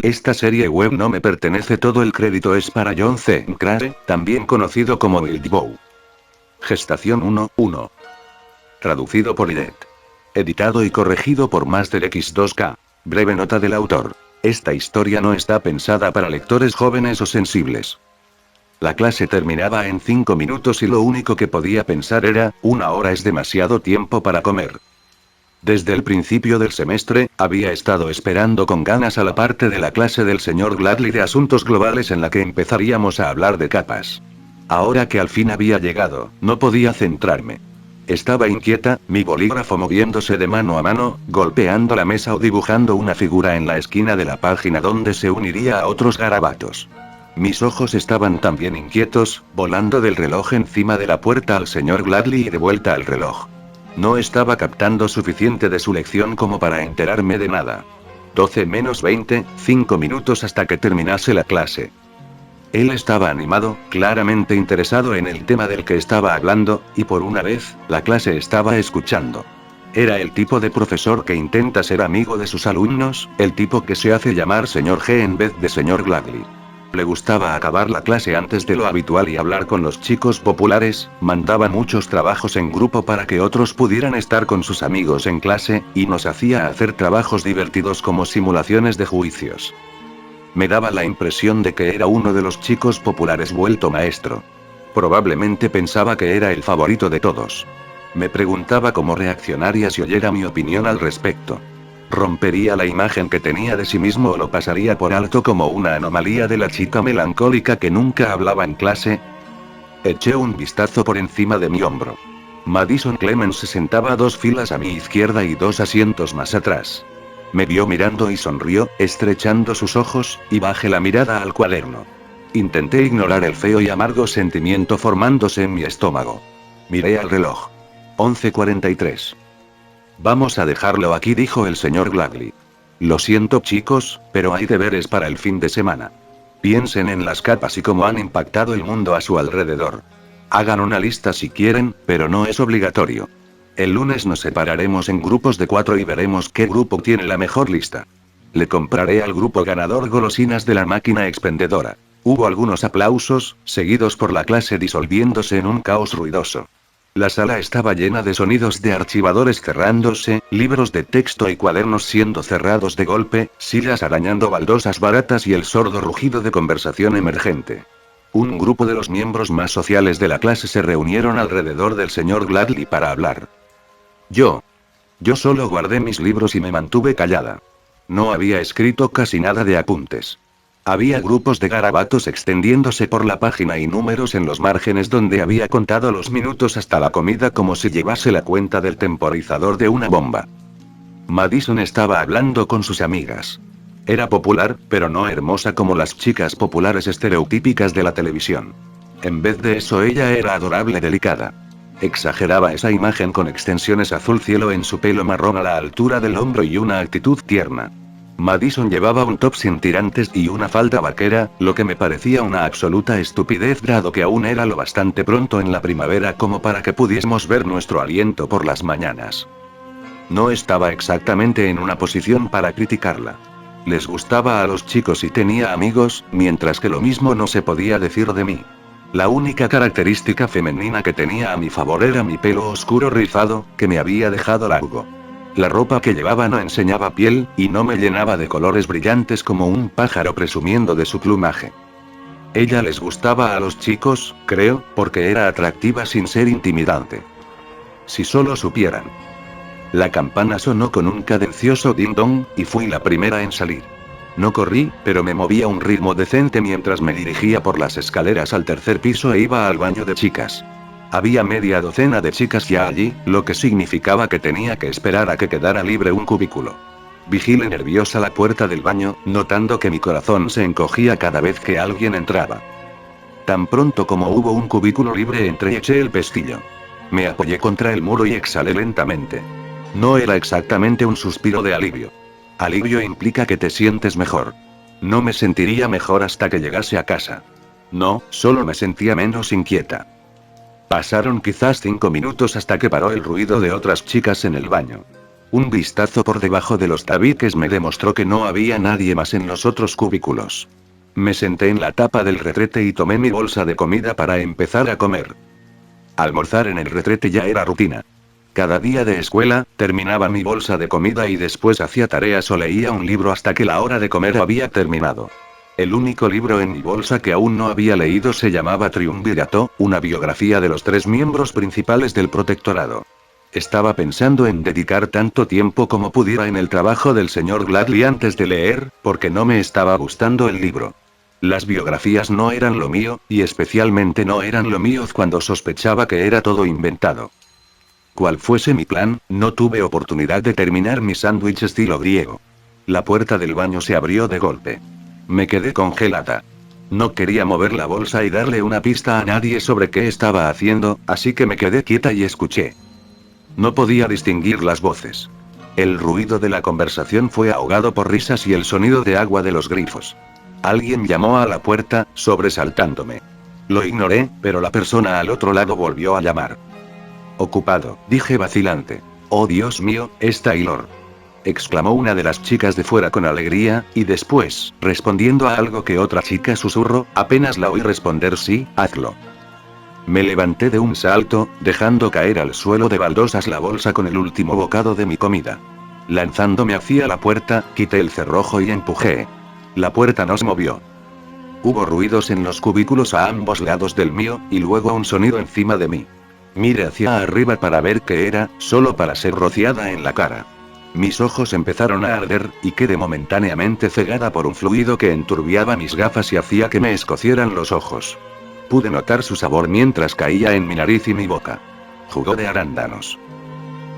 Esta serie web no me pertenece, todo el crédito es para John C. Crane, también conocido como Wild Bow. Gestación 1.1. Traducido por Idet. Editado y corregido por Master X2K. Breve nota del autor. Esta historia no está pensada para lectores jóvenes o sensibles. La clase terminaba en 5 minutos y lo único que podía pensar era, 1 hora es demasiado tiempo para comer. Desde el principio del semestre, había estado esperando con ganas a la parte de la clase del señor Gladly de asuntos globales en la que empezaríamos a hablar de capas. Ahora que al fin había llegado, no podía centrarme. Estaba inquieta, mi bolígrafo moviéndose de mano a mano, golpeando la mesa o dibujando una figura en la esquina de la página donde se uniría a otros garabatos. Mis ojos estaban también inquietos, volando del reloj encima de la puerta al señor Gladly y de vuelta al reloj. No estaba captando suficiente de su lección como para enterarme de nada. 12 menos 20, 5 minutos hasta que terminase la clase. Él estaba animado, claramente interesado en el tema del que estaba hablando, y por una vez, la clase estaba escuchando. Era el tipo de profesor que intenta ser amigo de sus alumnos, el tipo que se hace llamar señor G en vez de señor Gladly. Le gustaba acabar la clase antes de lo habitual y hablar con los chicos populares, mandaba muchos trabajos en grupo para que otros pudieran estar con sus amigos en clase, y nos hacía hacer trabajos divertidos como simulaciones de juicios. Me daba la impresión de que era uno de los chicos populares vuelto maestro. Probablemente pensaba que era el favorito de todos. Me preguntaba cómo reaccionaría si oyera mi opinión al respecto. ¿Rompería la imagen que tenía de sí mismo o lo pasaría por alto como una anomalía de la chica melancólica que nunca hablaba en clase? Eché un vistazo por encima de mi hombro. Madison Clemens se sentaba 2 filas a mi izquierda y 2 asientos más atrás. Me vio mirando y sonrió, estrechando sus ojos, y bajé la mirada al cuaderno. Intenté ignorar el feo y amargo sentimiento formándose en mi estómago. Miré al reloj. 11:43. Vamos a dejarlo aquí, dijo el señor Gladly. Lo siento chicos, pero hay deberes para el fin de semana. Piensen en las capas y cómo han impactado el mundo a su alrededor. Hagan una lista si quieren, pero no es obligatorio. El lunes nos separaremos en grupos de 4 y veremos qué grupo tiene la mejor lista. Le compraré al grupo ganador golosinas de la máquina expendedora. Hubo algunos aplausos, seguidos por la clase disolviéndose en un caos ruidoso. La sala estaba llena de sonidos de archivadores cerrándose, libros de texto y cuadernos siendo cerrados de golpe, sillas arañando baldosas baratas y el sordo rugido de conversación emergente. Un grupo de los miembros más sociales de la clase se reunieron alrededor del señor Gladly para hablar. Yo solo guardé mis libros y me mantuve callada. No había escrito casi nada de apuntes. Había grupos de garabatos extendiéndose por la página y números en los márgenes donde había contado los minutos hasta la comida como si llevase la cuenta del temporizador de una bomba. Madison estaba hablando con sus amigas. Era popular, pero no hermosa como las chicas populares estereotípicas de la televisión. En vez de eso, ella era adorable, delicada. Exageraba esa imagen con extensiones azul cielo en su pelo marrón a la altura del hombro y una actitud tierna. Madison llevaba un top sin tirantes y una falda vaquera, lo que me parecía una absoluta estupidez dado que aún era lo bastante pronto en la primavera como para que pudiésemos ver nuestro aliento por las mañanas. No estaba exactamente en una posición para criticarla. Les gustaba a los chicos y tenía amigos, mientras que lo mismo no se podía decir de mí. La única característica femenina que tenía a mi favor era mi pelo oscuro rizado, que me había dejado largo. La ropa que llevaba no enseñaba piel, y no me llenaba de colores brillantes como un pájaro presumiendo de su plumaje. Ella les gustaba a los chicos, creo, porque era atractiva sin ser intimidante. Si solo supieran. La campana sonó con un cadencioso ding-dong, y fui la primera en salir. No corrí, pero me moví a un ritmo decente mientras me dirigía por las escaleras al 3er piso e iba al baño de chicas. Había media docena de chicas ya allí, lo que significaba que tenía que esperar a que quedara libre un cubículo. Vigilé nerviosa la puerta del baño, notando que mi corazón se encogía cada vez que alguien entraba. Tan pronto como hubo un cubículo libre entré y eché el pestillo. Me apoyé contra el muro y exhalé lentamente. No era exactamente un suspiro de alivio. Alivio implica que te sientes mejor. No me sentiría mejor hasta que llegase a casa. No, solo me sentía menos inquieta. Pasaron quizás 5 minutos hasta que paró el ruido de otras chicas en el baño. Un vistazo por debajo de los tabiques me demostró que no había nadie más en los otros cubículos. Me senté en la tapa del retrete y tomé mi bolsa de comida para empezar a comer. Almorzar en el retrete ya era rutina. Cada día de escuela, terminaba mi bolsa de comida y después hacía tareas o leía un libro hasta que la hora de comer había terminado. El único libro en mi bolsa que aún no había leído se llamaba Triunvirato, una biografía de los 3 miembros principales del protectorado. Estaba pensando en dedicar tanto tiempo como pudiera en el trabajo del señor Gladly antes de leer, porque no me estaba gustando el libro. Las biografías no eran lo mío, y especialmente no eran lo mío cuando sospechaba que era todo inventado. Cual fuese mi plan, no tuve oportunidad de terminar mi sándwich estilo griego. La puerta del baño se abrió de golpe. Me quedé congelada. No quería mover la bolsa y darle una pista a nadie sobre qué estaba haciendo, así que me quedé quieta y escuché. No podía distinguir las voces. El ruido de la conversación fue ahogado por risas y el sonido de agua de los grifos. Alguien llamó a la puerta, sobresaltándome. Lo ignoré, pero la persona al otro lado volvió a llamar. Ocupado, dije vacilante. Oh Dios mío, es Taylor. Exclamó una de las chicas de fuera con alegría, y después, respondiendo a algo que otra chica susurró, apenas la oí responder sí, hazlo. Me levanté de un salto, dejando caer al suelo de baldosas la bolsa con el último bocado de mi comida. Lanzándome hacia la puerta, quité el cerrojo y empujé. La puerta no se movió. Hubo ruidos en los cubículos a ambos lados del mío, y luego un sonido encima de mí. Miré hacia arriba para ver qué era, solo para ser rociada en la cara. Mis ojos empezaron a arder, y quedé momentáneamente cegada por un fluido que enturbiaba mis gafas y hacía que me escocieran los ojos. Pude notar su sabor mientras caía en mi nariz y mi boca. Jugo de arándanos.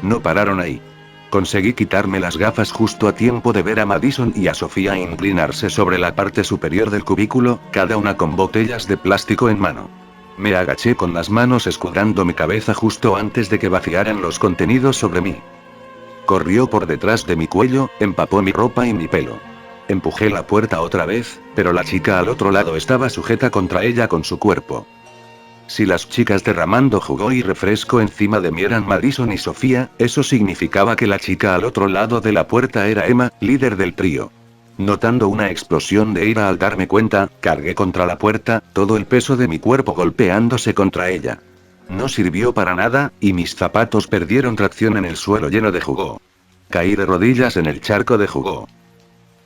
No pararon ahí. Conseguí quitarme las gafas justo a tiempo de ver a Madison y a Sofía inclinarse sobre la parte superior del cubículo, cada una con botellas de plástico en mano. Me agaché con las manos escudando mi cabeza justo antes de que vaciaran los contenidos sobre mí. Corrió por detrás de mi cuello, empapó mi ropa y mi pelo. Empujé la puerta otra vez, pero la chica al otro lado estaba sujeta contra ella con su cuerpo. Si las chicas derramando jugo y refresco encima de mí eran Madison y Sofía, eso significaba que la chica al otro lado de la puerta era Emma, líder del trío. Notando una explosión de ira al darme cuenta, cargué contra la puerta, todo el peso de mi cuerpo golpeándose contra ella. No sirvió para nada, y mis zapatos perdieron tracción en el suelo lleno de jugo. Caí de rodillas en el charco de jugo.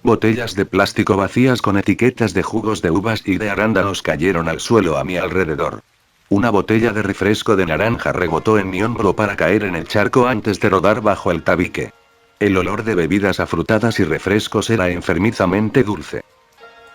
Botellas de plástico vacías con etiquetas de jugos de uvas y de arándanos cayeron al suelo a mi alrededor. Una botella de refresco de naranja rebotó en mi hombro para caer en el charco antes de rodar bajo el tabique. El olor de bebidas afrutadas y refrescos era enfermizamente dulce.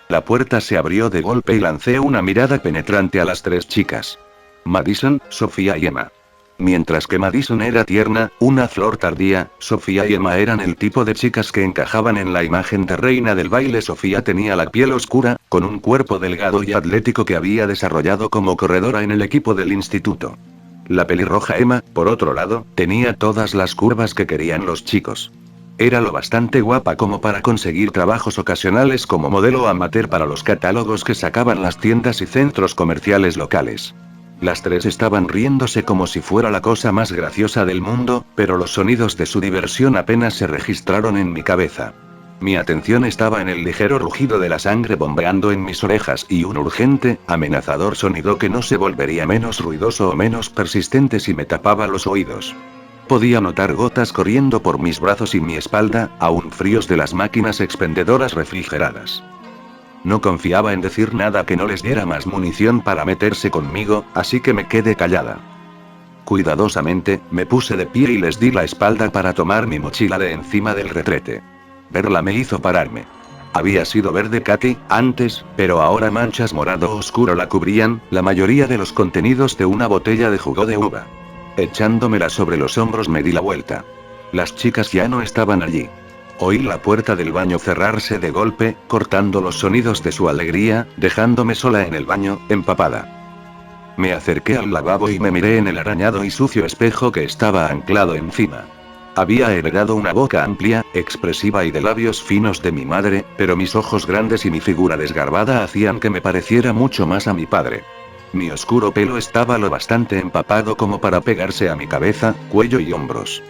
La puerta se abrió de golpe y lancé una mirada penetrante a las 3 chicas. Madison, Sofía y Emma. Mientras que Madison era tierna, una flor tardía, Sofía y Emma eran el tipo de chicas que encajaban en la imagen de reina del baile. Sofía tenía la piel oscura, con un cuerpo delgado y atlético que había desarrollado como corredora en el equipo del instituto. La pelirroja Emma, por otro lado, tenía todas las curvas que querían los chicos. Era lo bastante guapa como para conseguir trabajos ocasionales como modelo amateur para los catálogos que sacaban las tiendas y centros comerciales locales. Las 3 estaban riéndose como si fuera la cosa más graciosa del mundo, pero los sonidos de su diversión apenas se registraron en mi cabeza. Mi atención estaba en el ligero rugido de la sangre bombeando en mis orejas y un urgente, amenazador sonido que no se volvería menos ruidoso o menos persistente si me tapaba los oídos. Podía notar gotas corriendo por mis brazos y mi espalda, aún fríos de las máquinas expendedoras refrigeradas. No confiaba en decir nada que no les diera más munición para meterse conmigo, así que me quedé callada. Cuidadosamente, me puse de pie y les di la espalda para tomar mi mochila de encima del retrete. Verla me hizo pararme. Había sido verde Katy, antes, pero ahora manchas morado oscuro la cubrían, la mayoría de los contenidos de una botella de jugo de uva. Echándomela sobre los hombros me di la vuelta. Las chicas ya no estaban allí. Oí la puerta del baño cerrarse de golpe, cortando los sonidos de su alegría, dejándome sola en el baño, empapada. Me acerqué al lavabo y me miré en el arañado y sucio espejo que estaba anclado encima. Había heredado una boca amplia, expresiva y de labios finos de mi madre, pero mis ojos grandes y mi figura desgarbada hacían que me pareciera mucho más a mi padre. Mi oscuro pelo estaba lo bastante empapado como para pegarse a mi cabeza, cuello y hombros.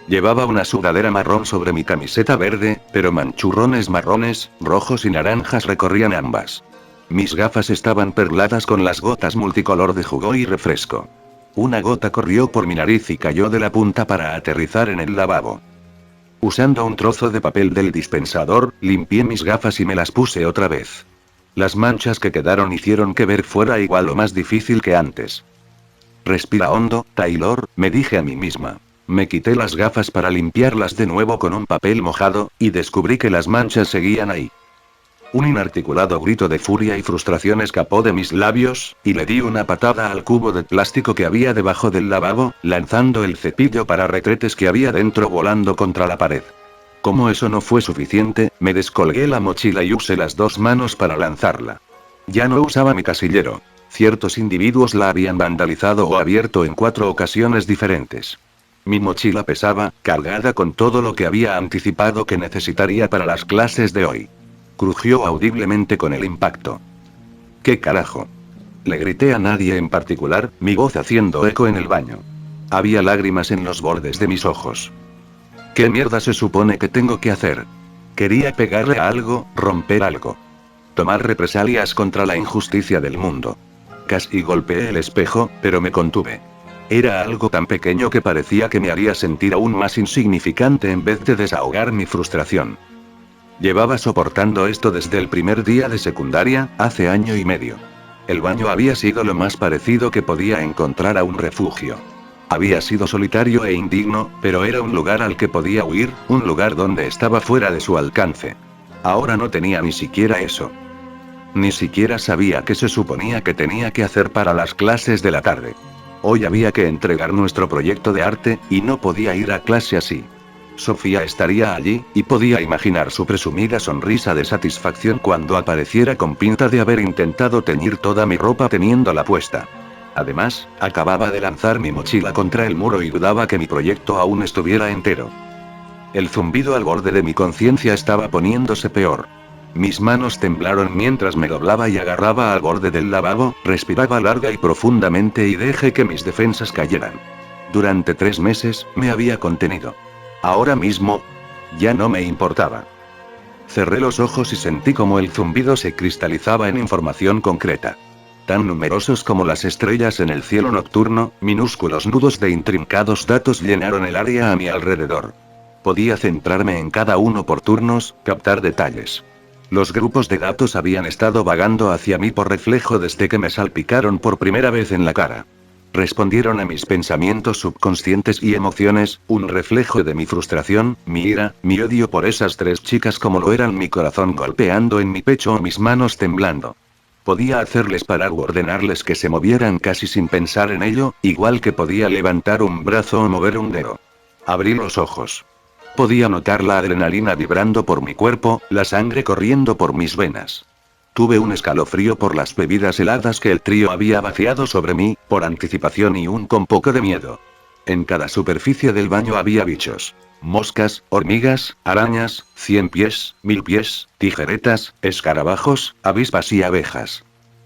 Llevaba una sudadera marrón sobre mi camiseta verde, pero manchurrones marrones, rojos y naranjas recorrían ambas. Mis gafas estaban perladas con las gotas multicolor de jugo y refresco. Una gota corrió por mi nariz y cayó de la punta para aterrizar en el lavabo. Usando un trozo de papel del dispensador, limpié mis gafas y me las puse otra vez. Las manchas que quedaron hicieron que ver fuera igual o más difícil que antes. Respira hondo, Taylor, me dije a mí misma. Me quité las gafas para limpiarlas de nuevo con un papel mojado, y descubrí que las manchas seguían ahí. Un inarticulado grito de furia y frustración escapó de mis labios, y le di una patada al cubo de plástico que había debajo del lavabo, lanzando el cepillo para retretes que había dentro volando contra la pared. Como eso no fue suficiente, me descolgué la mochila y usé las dos manos para lanzarla. Ya no usaba mi casillero. Ciertos individuos la habían vandalizado o abierto en 4 ocasiones diferentes. Mi mochila pesaba, cargada con todo lo que había anticipado que necesitaría para las clases de hoy. Crujió audiblemente con el impacto. ¿Qué carajo? Le grité a nadie en particular, mi voz haciendo eco en el baño. Había lágrimas en los bordes de mis ojos. ¿Qué mierda se supone que tengo que hacer? Quería pegarle a algo, romper algo. Tomar represalias contra la injusticia del mundo. Casi golpeé el espejo, pero me contuve. Era algo tan pequeño que parecía que me haría sentir aún más insignificante en vez de desahogar mi frustración. Llevaba soportando esto desde el primer día de secundaria, hace año y medio. El baño había sido lo más parecido que podía encontrar a un refugio. Había sido solitario e indigno, pero era un lugar al que podía huir, un lugar donde estaba fuera de su alcance. Ahora no tenía ni siquiera eso. Ni siquiera sabía qué se suponía que tenía que hacer para las clases de la tarde. Hoy había que entregar nuestro proyecto de arte, y no podía ir a clase así. Sofía estaría allí, y podía imaginar su presumida sonrisa de satisfacción cuando apareciera con pinta de haber intentado teñir toda mi ropa teniéndola puesta. Además, acababa de lanzar mi mochila contra el muro y dudaba que mi proyecto aún estuviera entero. El zumbido al borde de mi conciencia estaba poniéndose peor. Mis manos temblaron mientras me doblaba y agarraba al borde del lavabo, respiraba larga y profundamente y dejé que mis defensas cayeran. Durante 3 meses, me había contenido. Ahora mismo, ya no me importaba. Cerré los ojos y sentí como el zumbido se cristalizaba en información concreta. Tan numerosos como las estrellas en el cielo nocturno, minúsculos nudos de intrincados datos llenaron el área a mi alrededor. Podía centrarme en cada uno por turnos, captar detalles. Los grupos de datos habían estado vagando hacia mí por reflejo desde que me salpicaron por primera vez en la cara. Respondieron a mis pensamientos subconscientes y emociones, un reflejo de mi frustración, mi ira, mi odio por esas 3 chicas como lo eran mi corazón golpeando en mi pecho o mis manos temblando. Podía hacerles parar u ordenarles que se movieran casi sin pensar en ello, igual que podía levantar un brazo o mover un dedo. Abrí los ojos. Podía notar la adrenalina vibrando por mi cuerpo, la sangre corriendo por mis venas. Tuve un escalofrío por las bebidas heladas que el trío había vaciado sobre mí, por anticipación y con poco de miedo. En cada superficie del baño había bichos. Moscas, hormigas, arañas, 100 pies, 1000 pies, tijeretas, escarabajos, avispas y abejas.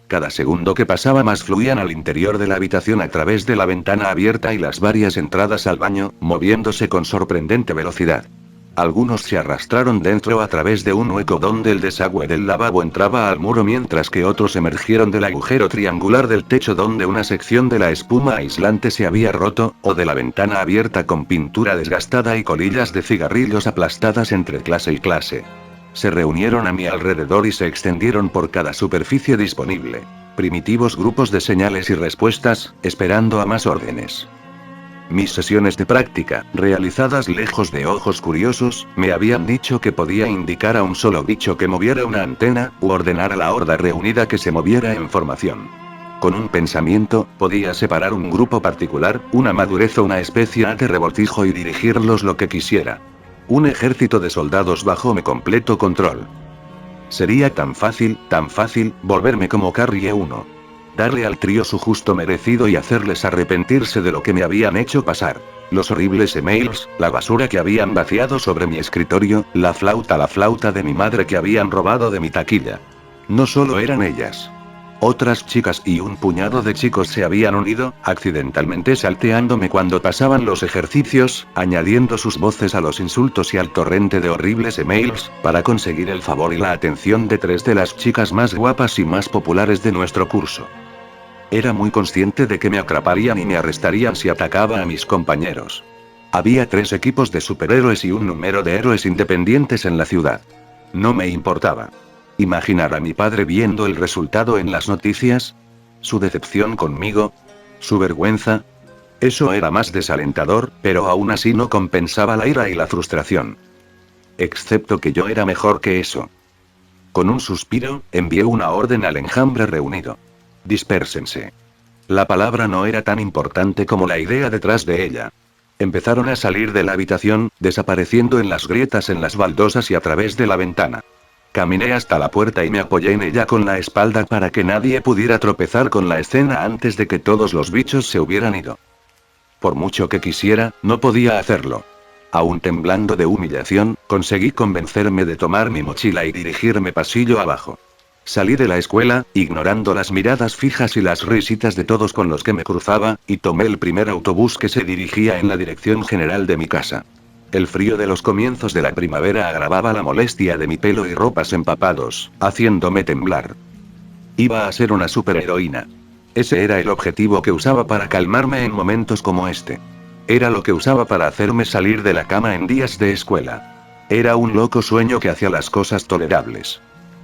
Cada segundo que pasaba más fluían al interior de la habitación a través de la ventana abierta y las varias entradas al baño, moviéndose con sorprendente velocidad. Algunos se arrastraron dentro a través de un hueco donde el desagüe del lavabo entraba al muro mientras que otros emergieron del agujero triangular del techo donde una sección de la espuma aislante se había roto, o de la ventana abierta con pintura desgastada y colillas de cigarrillos aplastadas entre clase y clase. Se reunieron a mi alrededor y se extendieron por cada superficie disponible. Primitivos grupos de señales y respuestas, esperando a más órdenes. Mis sesiones de práctica, realizadas lejos de ojos curiosos, me habían dicho que podía indicar a un solo bicho que moviera una antena, u ordenar a la horda reunida que se moviera en formación. Con un pensamiento, podía separar un grupo particular, una madurez o una especie de revoltijo y dirigirlos lo que quisiera. Un ejército de soldados bajo mi completo control. Sería tan fácil, volverme como Carrie 1. Darle al trío su justo merecido y hacerles arrepentirse de lo que me habían hecho pasar. Los horribles emails, la basura que habían vaciado sobre mi escritorio, la flauta de mi madre que habían robado de mi taquilla. No solo eran ellas. Otras chicas y un puñado de chicos se habían unido, accidentalmente salteándome cuando pasaban los ejercicios, añadiendo sus voces a los insultos y al torrente de horribles emails, para conseguir el favor y la atención de 3 de las chicas más guapas y más populares de nuestro curso. Era muy consciente de que me atraparían y me arrestarían si atacaba a mis compañeros. Había 3 equipos de superhéroes y un número de héroes independientes en la ciudad. No me importaba. Imaginar a mi padre viendo el resultado en las noticias. Su decepción conmigo. Su vergüenza. Eso era más desalentador, pero aún así no compensaba la ira y la frustración. Excepto que yo era mejor que eso. Con un suspiro, envié una orden al enjambre reunido. Dispérsense. La palabra no era tan importante como la idea detrás de ella. Empezaron a salir de la habitación, desapareciendo en las grietas en las baldosas y a través de la ventana. Caminé hasta la puerta y me apoyé en ella con la espalda para que nadie pudiera tropezar con la escena antes de que todos los bichos se hubieran ido. Por mucho que quisiera, no podía hacerlo. Aún temblando de humillación, conseguí convencerme de tomar mi mochila y dirigirme pasillo abajo. Salí de la escuela, ignorando las miradas fijas y las risitas de todos con los que me cruzaba, y tomé el primer autobús que se dirigía en la dirección general de mi casa. El frío de los comienzos de la primavera agravaba la molestia de mi pelo y ropas empapados, haciéndome temblar. Iba a ser una superheroína. Ese era el objetivo que usaba para calmarme en momentos como este. Era lo que usaba para hacerme salir de la cama en días de escuela. Era un loco sueño que hacía las cosas tolerables.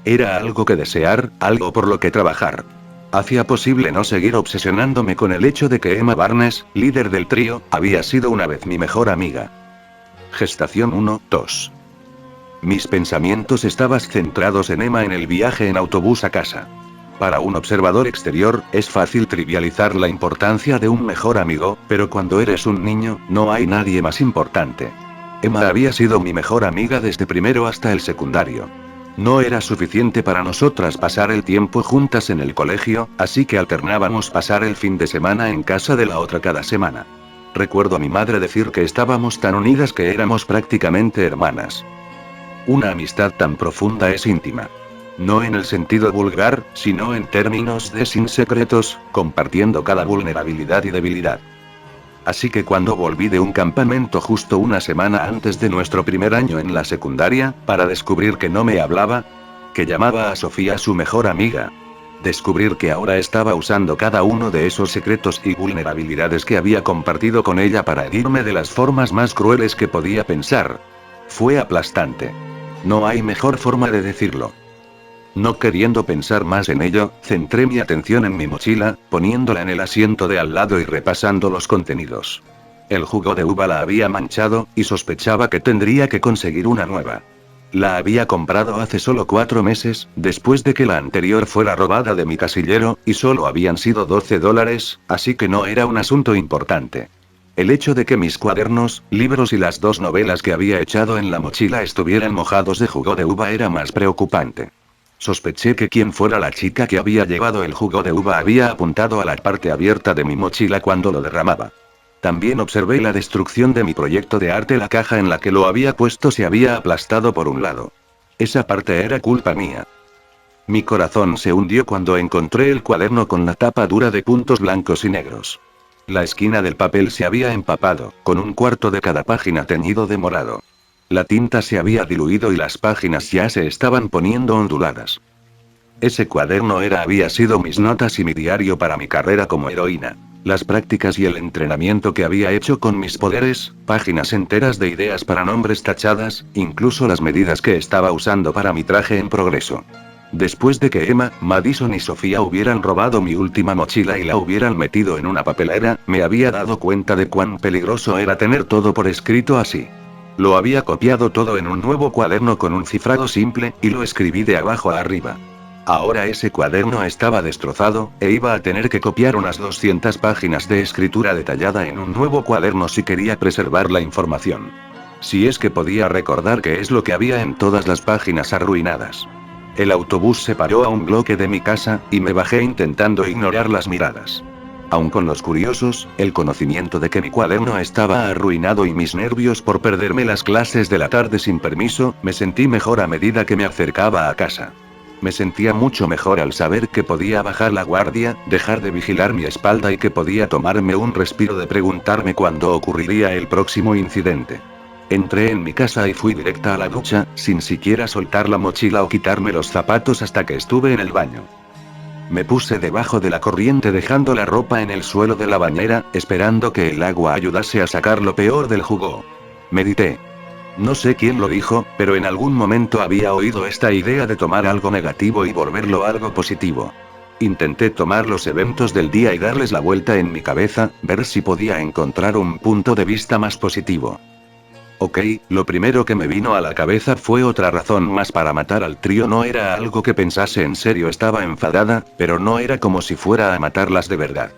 Era algo que desear, algo por lo que trabajar. Hacía posible no seguir obsesionándome con el hecho de que Emma Barnes, líder del trío, había sido una vez mi mejor amiga. Gestación 1-2. Mis pensamientos estaban centrados en Emma en el viaje en autobús a casa. Para un observador exterior, es fácil trivializar la importancia de un mejor amigo, pero cuando eres un niño, no hay nadie más importante. Emma había sido mi mejor amiga desde primero hasta el secundario. No era suficiente para nosotras pasar el tiempo juntas en el colegio, así que alternábamos pasar el fin de semana en casa de la otra cada semana. Recuerdo a mi madre decir que estábamos tan unidas que éramos prácticamente hermanas. Una amistad tan profunda es íntima. No en el sentido vulgar, sino en términos de sin secretos, compartiendo cada vulnerabilidad y debilidad. Así que cuando volví de un campamento justo una semana antes de nuestro primer año en la secundaria, para descubrir que no me hablaba, que llamaba a Sofía su mejor amiga, descubrir que ahora estaba usando cada uno de esos secretos y vulnerabilidades que había compartido con ella para herirme de las formas más crueles que podía pensar, fue aplastante. No hay mejor forma de decirlo. No queriendo pensar más en ello, centré mi atención en mi mochila, poniéndola en el asiento de al lado y repasando los contenidos. El jugo de uva la había manchado, y sospechaba que tendría que conseguir una nueva. La había comprado hace solo 4 meses, después de que la anterior fuera robada de mi casillero, y solo habían sido $12, así que no era un asunto importante. El hecho de que mis cuadernos, libros y las 2 novelas que había echado en la mochila estuvieran mojados de jugo de uva era más preocupante. Sospeché que quien fuera la chica que había llevado el jugo de uva había apuntado a la parte abierta de mi mochila cuando lo derramaba. También observé la destrucción de mi proyecto de arte. La caja en la que lo había puesto se había aplastado por un lado. Esa parte era culpa mía. Mi corazón se hundió cuando encontré el cuaderno con la tapa dura de puntos blancos y negros. La esquina del papel se había empapado, con un cuarto de cada página teñido de morado. La tinta se había diluido y las páginas ya se estaban poniendo onduladas. Ese cuaderno había sido mis notas y mi diario para mi carrera como heroína. Las prácticas y el entrenamiento que había hecho con mis poderes, páginas enteras de ideas para nombres tachadas, incluso las medidas que estaba usando para mi traje en progreso. Después de que Emma, Madison y Sofía hubieran robado mi última mochila y la hubieran metido en una papelera, me había dado cuenta de cuán peligroso era tener todo por escrito así. Lo había copiado todo en un nuevo cuaderno con un cifrado simple, y lo escribí de abajo a arriba. Ahora ese cuaderno estaba destrozado, e iba a tener que copiar unas 200 páginas de escritura detallada en un nuevo cuaderno si quería preservar la información. Si es que podía recordar qué es lo que había en todas las páginas arruinadas. El autobús se paró a un bloque de mi casa, y me bajé intentando ignorar las miradas. Aun con los curiosos, el conocimiento de que mi cuaderno estaba arruinado y mis nervios por perderme las clases de la tarde sin permiso, me sentí mejor a medida que me acercaba a casa. Me sentía mucho mejor al saber que podía bajar la guardia, dejar de vigilar mi espalda y que podía tomarme un respiro de preguntarme cuándo ocurriría el próximo incidente. Entré en mi casa y fui directa a la ducha, sin siquiera soltar la mochila o quitarme los zapatos hasta que estuve en el baño. Me puse debajo de la corriente dejando la ropa en el suelo de la bañera, esperando que el agua ayudase a sacar lo peor del jugo. Medité. No sé quién lo dijo, pero en algún momento había oído esta idea de tomar algo negativo y volverlo algo positivo. Intenté tomar los eventos del día y darles la vuelta en mi cabeza, ver si podía encontrar un punto de vista más positivo. Ok, lo primero que me vino a la cabeza fue otra razón más para matar al trío. No era algo que pensase en serio, estaba enfadada, pero no era como si fuera a matarlas de verdad.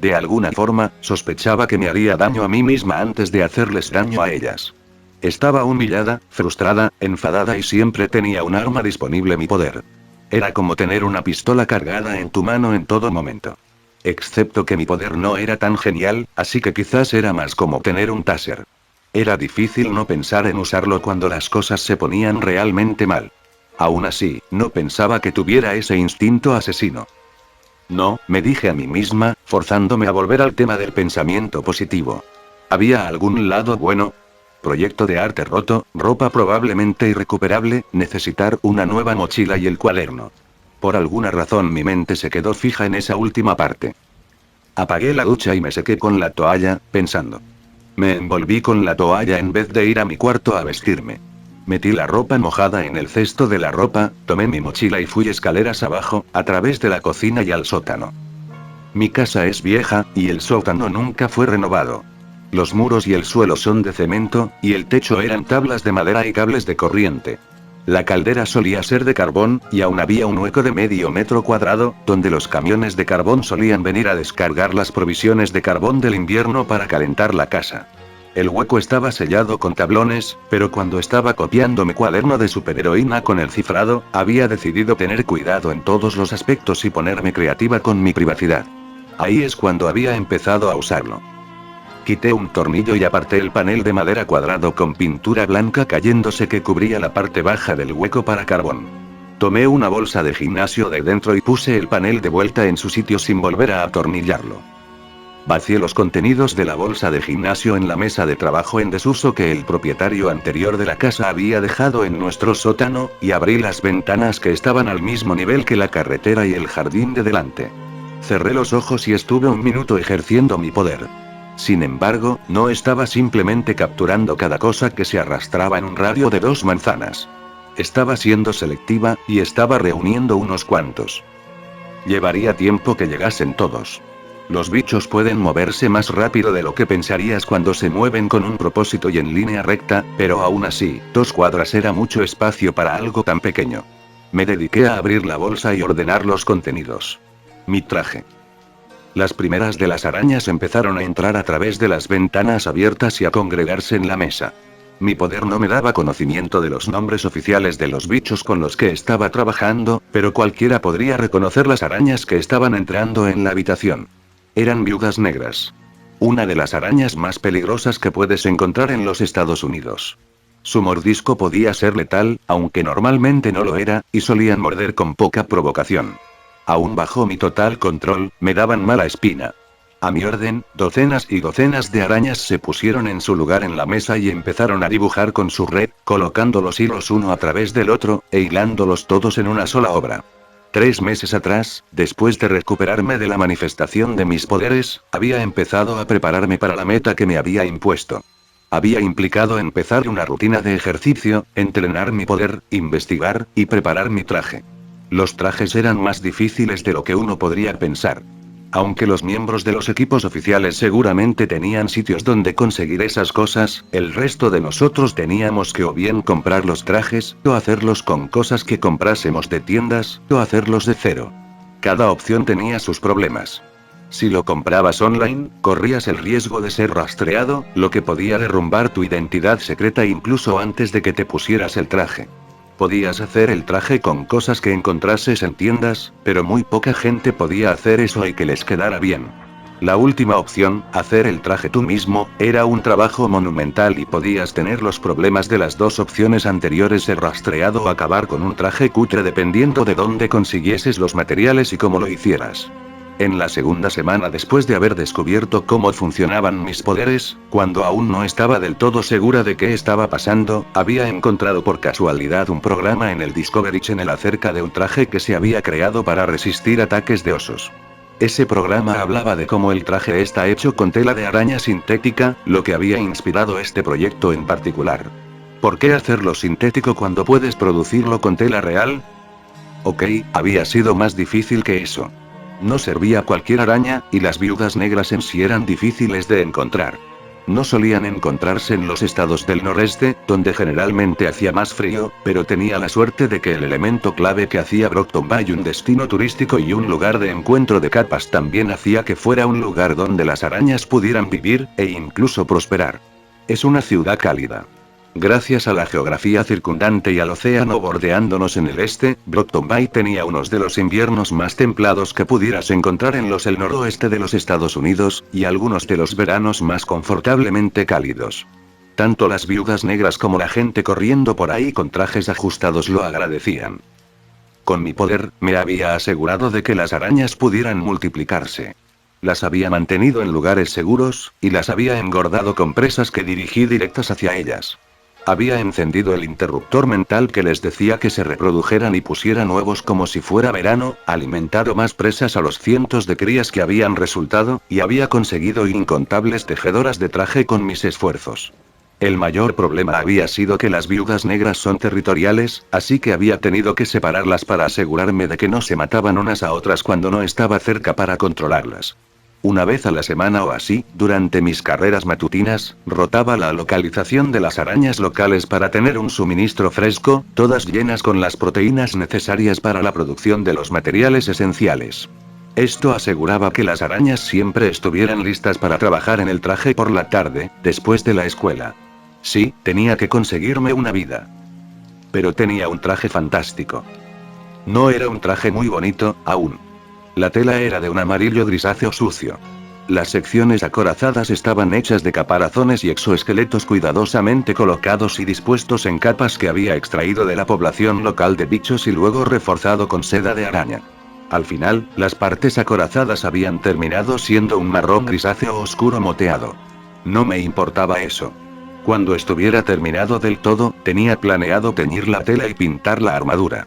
De alguna forma, sospechaba que me haría daño a mí misma antes de hacerles daño a ellas. Estaba humillada, frustrada, enfadada y siempre tenía un arma disponible, mi poder. Era como tener una pistola cargada en tu mano en todo momento. Excepto que mi poder no era tan genial, así que quizás era más como tener un taser. Era difícil no pensar en usarlo cuando las cosas se ponían realmente mal. Aún así, no pensaba que tuviera ese instinto asesino. No, me dije a mí misma, forzándome a volver al tema del pensamiento positivo. ¿Había algún lado bueno? Proyecto de arte roto, ropa probablemente irrecuperable, necesitar una nueva mochila y el cuaderno. Por alguna razón mi mente se quedó fija en esa última parte. Apagué la ducha y me sequé con la toalla, pensando. Me envolví con la toalla en vez de ir a mi cuarto a vestirme. Metí la ropa mojada en el cesto de la ropa, tomé mi mochila y fui escaleras abajo, a través de la cocina y al sótano. Mi casa es vieja, y el sótano nunca fue renovado. Los muros y el suelo son de cemento, y el techo eran tablas de madera y cables de corriente. La caldera solía ser de carbón, y aún había un hueco de medio metro cuadrado, donde los camiones de carbón solían venir a descargar las provisiones de carbón del invierno para calentar la casa. El hueco estaba sellado con tablones, pero cuando estaba copiando mi cuaderno de superheroína con el cifrado, había decidido tener cuidado en todos los aspectos y ponerme creativa con mi privacidad. Ahí es cuando había empezado a usarlo. Quité un tornillo y aparté el panel de madera cuadrado con pintura blanca cayéndose que cubría la parte baja del hueco para carbón. Tomé una bolsa de gimnasio de dentro y puse el panel de vuelta en su sitio sin volver a atornillarlo. Vacié los contenidos de la bolsa de gimnasio en la mesa de trabajo en desuso que el propietario anterior de la casa había dejado en nuestro sótano, y abrí las ventanas que estaban al mismo nivel que la carretera y el jardín de delante. Cerré los ojos y estuve un minuto ejerciendo mi poder. Sin embargo, no estaba simplemente capturando cada cosa que se arrastraba en un radio de 2 manzanas. Estaba siendo selectiva, y estaba reuniendo unos cuantos. Llevaría tiempo que llegasen todos. Los bichos pueden moverse más rápido de lo que pensarías cuando se mueven con un propósito y en línea recta, pero aún así, 2 cuadras era mucho espacio para algo tan pequeño. Me dediqué a abrir la bolsa y ordenar los contenidos. Mi traje. Las primeras de las arañas empezaron a entrar a través de las ventanas abiertas y a congregarse en la mesa. Mi poder no me daba conocimiento de los nombres oficiales de los bichos con los que estaba trabajando, pero cualquiera podría reconocer las arañas que estaban entrando en la habitación. Eran viudas negras. Una de las arañas más peligrosas que puedes encontrar en los Estados Unidos. Su mordisco podía ser letal, aunque normalmente no lo era, y solían morder con poca provocación. Aún bajo mi total control, me daban mala espina. A mi orden, docenas y docenas de arañas se pusieron en su lugar en la mesa y empezaron a dibujar con su red, colocando los hilos uno a través del otro, e hilándolos todos en una sola obra. 3 meses atrás, después de recuperarme de la manifestación de mis poderes, había empezado a prepararme para la meta que me había impuesto. Había implicado empezar una rutina de ejercicio, entrenar mi poder, investigar, y preparar mi traje. Los trajes eran más difíciles de lo que uno podría pensar. Aunque los miembros de los equipos oficiales seguramente tenían sitios donde conseguir esas cosas, el resto de nosotros teníamos que o bien comprar los trajes, o hacerlos con cosas que comprásemos de tiendas, o hacerlos de cero. Cada opción tenía sus problemas. Si lo comprabas online, corrías el riesgo de ser rastreado, lo que podía derrumbar tu identidad secreta incluso antes de que te pusieras el traje. Podías hacer el traje con cosas que encontrases en tiendas, pero muy poca gente podía hacer eso y que les quedara bien. La última opción, hacer el traje tú mismo, era un trabajo monumental y podías tener los problemas de las dos opciones anteriores: ser rastreado o acabar con un traje cutre dependiendo de dónde consiguieses los materiales y cómo lo hicieras. En la segunda semana después de haber descubierto cómo funcionaban mis poderes, cuando aún no estaba del todo segura de qué estaba pasando, había encontrado por casualidad un programa en el Discovery Channel acerca de un traje que se había creado para resistir ataques de osos. Ese programa hablaba de cómo el traje está hecho con tela de araña sintética, lo que había inspirado este proyecto en particular. ¿Por qué hacerlo sintético cuando puedes producirlo con tela real? Ok, había sido más difícil que eso. No servía cualquier araña, y las viudas negras en sí eran difíciles de encontrar. No solían encontrarse en los estados del noreste, donde generalmente hacía más frío, pero tenía la suerte de que el elemento clave que hacía Brockton Bay un destino turístico y un lugar de encuentro de capas también hacía que fuera un lugar donde las arañas pudieran vivir, e incluso prosperar. Es una ciudad cálida. Gracias a la geografía circundante y al océano bordeándonos en el este, Brockton Bay tenía unos de los inviernos más templados que pudieras encontrar en el noroeste de los Estados Unidos, y algunos de los veranos más confortablemente cálidos. Tanto las viudas negras como la gente corriendo por ahí con trajes ajustados lo agradecían. Con mi poder, me había asegurado de que las arañas pudieran multiplicarse. Las había mantenido en lugares seguros, y las había engordado con presas que dirigí directas hacia ellas. Había encendido el interruptor mental que les decía que se reprodujeran y pusieran huevos como si fuera verano, alimentado más presas a los cientos de crías que habían resultado, y había conseguido incontables tejedoras de traje con mis esfuerzos. El mayor problema había sido que las viudas negras son territoriales, así que había tenido que separarlas para asegurarme de que no se mataban unas a otras cuando no estaba cerca para controlarlas. Una vez a la semana o así, durante mis carreras matutinas, rotaba la localización de las arañas locales para tener un suministro fresco, todas llenas con las proteínas necesarias para la producción de los materiales esenciales. Esto aseguraba que las arañas siempre estuvieran listas para trabajar en el traje por la tarde, después de la escuela. Sí, tenía que conseguirme una vida. Pero tenía un traje fantástico. No era un traje muy bonito, aún. La tela era de un amarillo grisáceo sucio. Las secciones acorazadas estaban hechas de caparazones y exoesqueletos cuidadosamente colocados y dispuestos en capas que había extraído de la población local de bichos y luego reforzado con seda de araña. Al final, las partes acorazadas habían terminado siendo un marrón grisáceo oscuro moteado. No me importaba eso. Cuando estuviera terminado del todo, tenía planeado teñir la tela y pintar la armadura.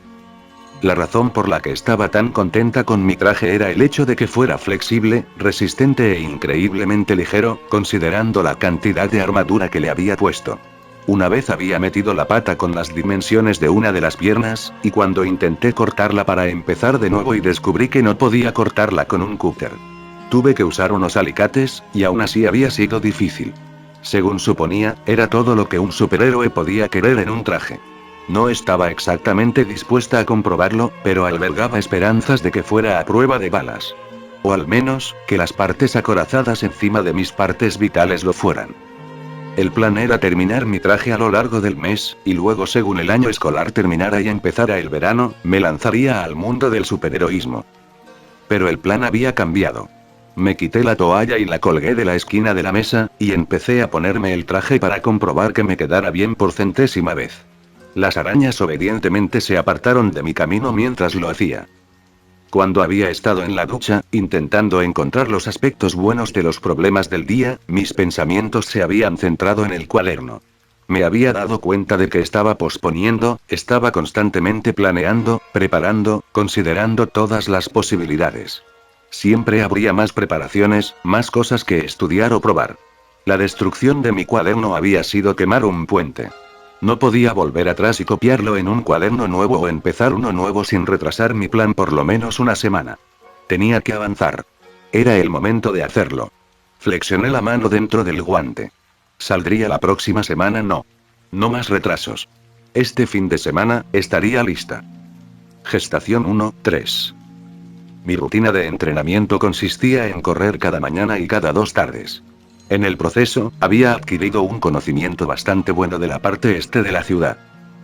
La razón por la que estaba tan contenta con mi traje era el hecho de que fuera flexible, resistente e increíblemente ligero, considerando la cantidad de armadura que le había puesto. Una vez había metido la pata con las dimensiones de una de las piernas, y cuando intenté cortarla para empezar de nuevo y descubrí que no podía cortarla con un cúter. Tuve que usar unos alicates, y aún así había sido difícil. Según suponía, era todo lo que un superhéroe podía querer en un traje. No estaba exactamente dispuesta a comprobarlo, pero albergaba esperanzas de que fuera a prueba de balas. O al menos, que las partes acorazadas encima de mis partes vitales lo fueran. El plan era terminar mi traje a lo largo del mes, y luego según el año escolar terminara y empezara el verano, me lanzaría al mundo del superheroísmo. Pero el plan había cambiado. Me quité la toalla y la colgué de la esquina de la mesa, y empecé a ponerme el traje para comprobar que me quedara bien por centésima vez. Las arañas obedientemente se apartaron de mi camino mientras lo hacía. Cuando había estado en la ducha, intentando encontrar los aspectos buenos de los problemas del día, mis pensamientos se habían centrado en el cuaderno. Me había dado cuenta de que estaba posponiendo, estaba constantemente planeando, preparando, considerando todas las posibilidades. Siempre habría más preparaciones, más cosas que estudiar o probar. La destrucción de mi cuaderno había sido quemar un puente. No podía volver atrás y copiarlo en un cuaderno nuevo o empezar uno nuevo sin retrasar mi plan por lo menos una semana. Tenía que avanzar. Era el momento de hacerlo. Flexioné la mano dentro del guante. Saldría la próxima semana, no. No más retrasos. Este fin de semana, estaría lista. Gestación 1-3. Mi rutina de entrenamiento consistía en correr cada mañana y cada 2 tardes. En el proceso, había adquirido un conocimiento bastante bueno de la parte este de la ciudad.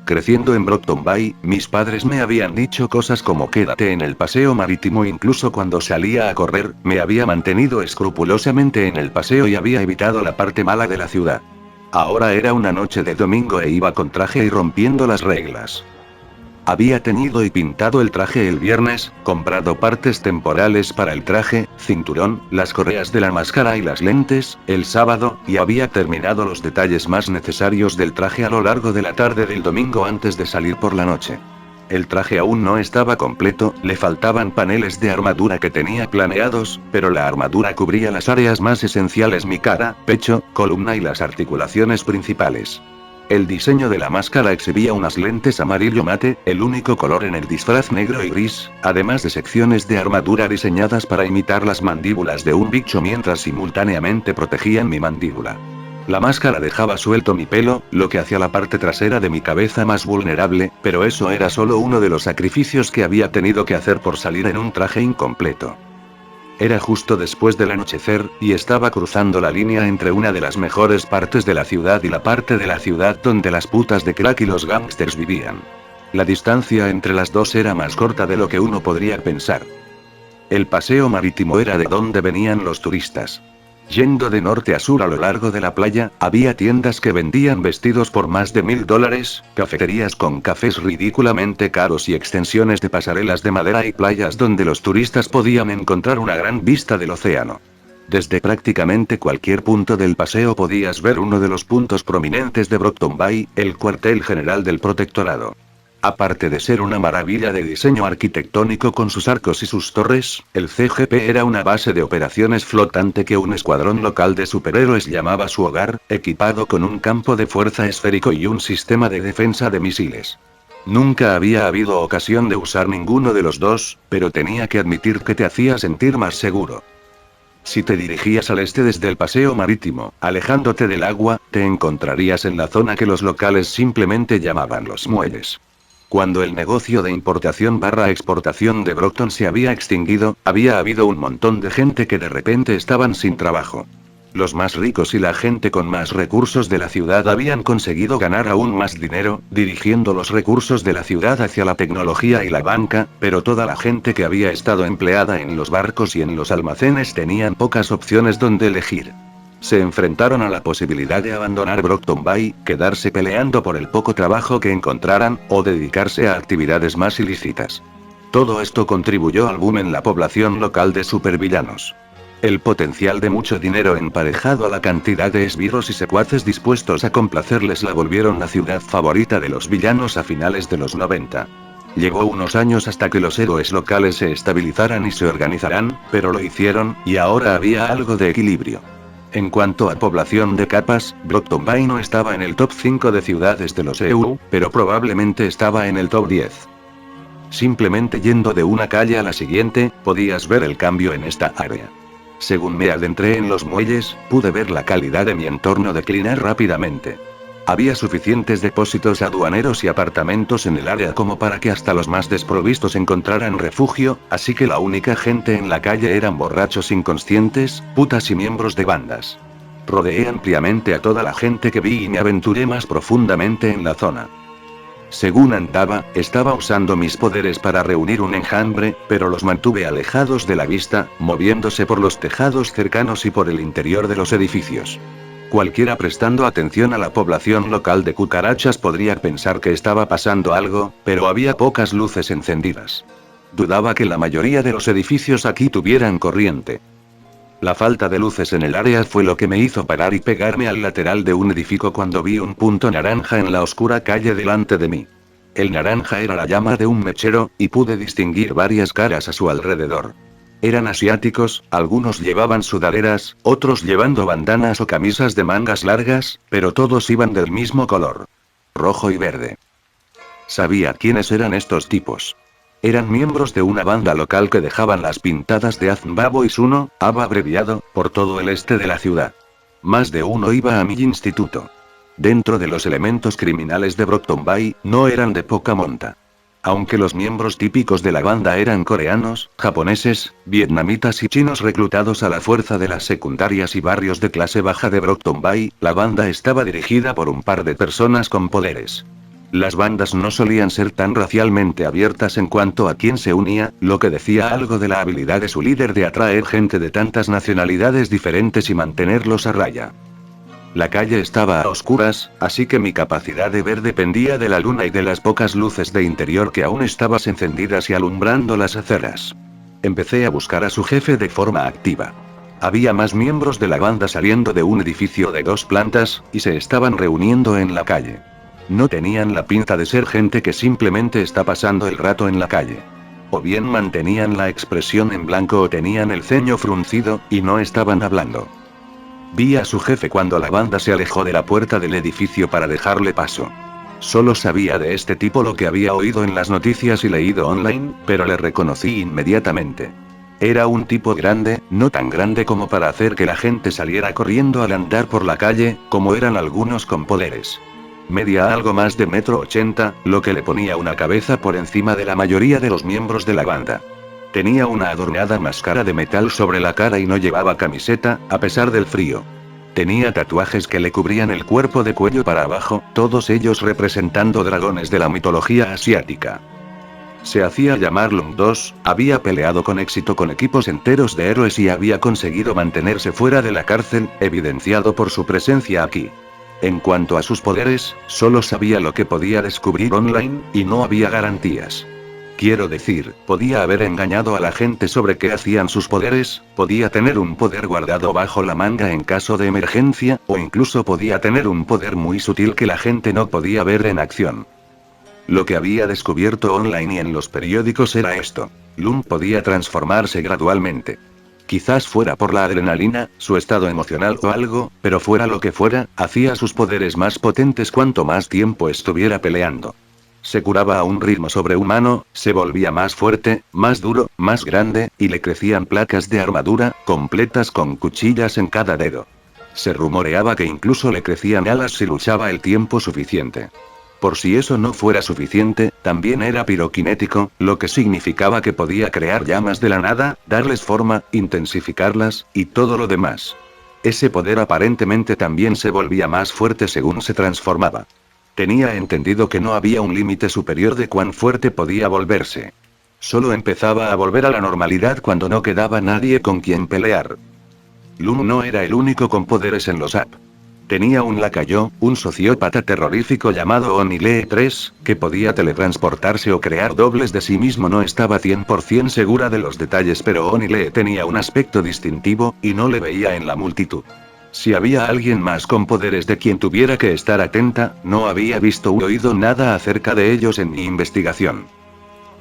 Creciendo en Brockton Bay, mis padres me habían dicho cosas como quédate en el paseo marítimo. Incluso cuando salía a correr, me había mantenido escrupulosamente en el paseo y había evitado la parte mala de la ciudad. Ahora era una noche de domingo e iba con traje y rompiendo las reglas. Había teñido y pintado el traje el viernes, comprado partes temporales para el traje, cinturón, las correas de la máscara y las lentes, el sábado, y había terminado los detalles más necesarios del traje a lo largo de la tarde del domingo antes de salir por la noche. El traje aún no estaba completo, le faltaban paneles de armadura que tenía planeados, pero la armadura cubría las áreas más esenciales: mi cara, pecho, columna y las articulaciones principales. El diseño de la máscara exhibía unas lentes amarillo mate, el único color en el disfraz negro y gris, además de secciones de armadura diseñadas para imitar las mandíbulas de un bicho mientras simultáneamente protegían mi mandíbula. La máscara dejaba suelto mi pelo, lo que hacía la parte trasera de mi cabeza más vulnerable, pero eso era solo uno de los sacrificios que había tenido que hacer por salir en un traje incompleto. Era justo después del anochecer, y estaba cruzando la línea entre una de las mejores partes de la ciudad y la parte de la ciudad donde las putas de crack y los gángsters vivían. La distancia entre las dos era más corta de lo que uno podría pensar. El paseo marítimo era de donde venían los turistas. Yendo de norte a sur a lo largo de la playa, había tiendas que vendían vestidos por más de $1000, cafeterías con cafés ridículamente caros y extensiones de pasarelas de madera y playas donde los turistas podían encontrar una gran vista del océano. Desde prácticamente cualquier punto del paseo podías ver uno de los puntos prominentes de Brockton Bay, el cuartel general del protectorado. Aparte de ser una maravilla de diseño arquitectónico con sus arcos y sus torres, el CGP era una base de operaciones flotante que un escuadrón local de superhéroes llamaba su hogar, equipado con un campo de fuerza esférico y un sistema de defensa de misiles. Nunca había habido ocasión de usar ninguno de los dos, pero tenía que admitir que te hacía sentir más seguro. Si te dirigías al este desde el paseo marítimo, alejándote del agua, te encontrarías en la zona que los locales simplemente llamaban los muelles. Cuando el negocio de importación/exportación de Brockton se había extinguido, había habido un montón de gente que de repente estaban sin trabajo. Los más ricos y la gente con más recursos de la ciudad habían conseguido ganar aún más dinero, dirigiendo los recursos de la ciudad hacia la tecnología y la banca, pero toda la gente que había estado empleada en los barcos y en los almacenes tenían pocas opciones donde elegir. Se enfrentaron a la posibilidad de abandonar Brockton Bay, quedarse peleando por el poco trabajo que encontraran, o dedicarse a actividades más ilícitas. Todo esto contribuyó al boom en la población local de supervillanos. El potencial de mucho dinero emparejado a la cantidad de esbirros y secuaces dispuestos a complacerles la volvieron la ciudad favorita de los villanos a finales de los 90. Llevó unos años hasta que los héroes locales se estabilizaran y se organizaran, pero lo hicieron, y ahora había algo de equilibrio. En cuanto a población de capas, Brockton Bay no estaba en el top 5 de ciudades de los EU, pero probablemente estaba en el top 10. Simplemente yendo de una calle a la siguiente, podías ver el cambio en esta área. Según me adentré en los muelles, pude ver la calidad de mi entorno declinar rápidamente. Había suficientes depósitos aduaneros y apartamentos en el área como para que hasta los más desprovistos encontraran refugio, así que la única gente en la calle eran borrachos inconscientes, putas y miembros de bandas. Rodeé ampliamente a toda la gente que vi y me aventuré más profundamente en la zona. Según andaba, estaba usando mis poderes para reunir un enjambre, pero los mantuve alejados de la vista, moviéndose por los tejados cercanos y por el interior de los edificios. Cualquiera prestando atención a la población local de cucarachas podría pensar que estaba pasando algo, pero había pocas luces encendidas. Dudaba que la mayoría de los edificios aquí tuvieran corriente. La falta de luces en el área fue lo que me hizo parar y pegarme al lateral de un edificio cuando vi un punto naranja en la oscura calle delante de mí. El naranja era la llama de un mechero, y pude distinguir varias caras a su alrededor. Eran asiáticos, algunos llevaban sudaderas, otros llevando bandanas o camisas de mangas largas, pero todos iban del mismo color: rojo y verde. Sabía quiénes eran estos tipos. Eran miembros de una banda local que dejaban las pintadas de Azmbá Boys 1, ABBA abreviado, por todo el este de la ciudad. Más de uno iba a mi instituto. Dentro de los elementos criminales de Brockton Bay, no eran de poca monta. Aunque los miembros típicos de la banda eran coreanos, japoneses, vietnamitas y chinos reclutados a la fuerza de las secundarias y barrios de clase baja de Brockton Bay, la banda estaba dirigida por un par de personas con poderes. Las bandas no solían ser tan racialmente abiertas en cuanto a quién se unía, lo que decía algo de la habilidad de su líder de atraer gente de tantas nacionalidades diferentes y mantenerlos a raya. La calle estaba a oscuras, así que mi capacidad de ver dependía de la luna y de las pocas luces de interior que aún estaban encendidas y alumbrando las aceras. Empecé a buscar a su jefe de forma activa. Había más miembros de la banda saliendo de un edificio de 2 plantas, y se estaban reuniendo en la calle. No tenían la pinta de ser gente que simplemente está pasando el rato en la calle. O bien mantenían la expresión en blanco o tenían el ceño fruncido, y no estaban hablando. Vi a su jefe cuando la banda se alejó de la puerta del edificio para dejarle paso. Solo sabía de este tipo lo que había oído en las noticias y leído online, pero le reconocí inmediatamente. Era un tipo grande, no tan grande como para hacer que la gente saliera corriendo al andar por la calle, como eran algunos con poderes. Medía algo más de 1,80 m, lo que le ponía una cabeza por encima de la mayoría de los miembros de la banda. Tenía una adornada máscara de metal sobre la cara y no llevaba camiseta, a pesar del frío. Tenía tatuajes que le cubrían el cuerpo de cuello para abajo, todos ellos representando dragones de la mitología asiática. Se hacía llamar Lung 2, había peleado con éxito con equipos enteros de héroes y había conseguido mantenerse fuera de la cárcel, evidenciado por su presencia aquí. En cuanto a sus poderes, solo sabía lo que podía descubrir online, y no había garantías. Quiero decir, podía haber engañado a la gente sobre qué hacían sus poderes, podía tener un poder guardado bajo la manga en caso de emergencia, o incluso podía tener un poder muy sutil que la gente no podía ver en acción. Lo que había descubierto online y en los periódicos era esto. Lung podía transformarse gradualmente. Quizás fuera por la adrenalina, su estado emocional o algo, pero fuera lo que fuera, hacía sus poderes más potentes cuanto más tiempo estuviera peleando. Se curaba a un ritmo sobrehumano, se volvía más fuerte, más duro, más grande, y le crecían placas de armadura, completas con cuchillas en cada dedo. Se rumoreaba que incluso le crecían alas si luchaba el tiempo suficiente. Por si eso no fuera suficiente, también era piroquinético, lo que significaba que podía crear llamas de la nada, darles forma, intensificarlas, y todo lo demás. Ese poder aparentemente también se volvía más fuerte según se transformaba. Tenía entendido que no había un límite superior de cuán fuerte podía volverse. Solo empezaba a volver a la normalidad cuando no quedaba nadie con quien pelear. Lung no era el único con poderes en los AP. Tenía un lacayo, un sociópata terrorífico llamado Onilee 3, que podía teletransportarse o crear dobles de sí mismo. No estaba 100% segura de los detalles, pero Onilee tenía un aspecto distintivo, y no le veía en la multitud. Si había alguien más con poderes de quien tuviera que estar atenta, no había visto o oído nada acerca de ellos en mi investigación.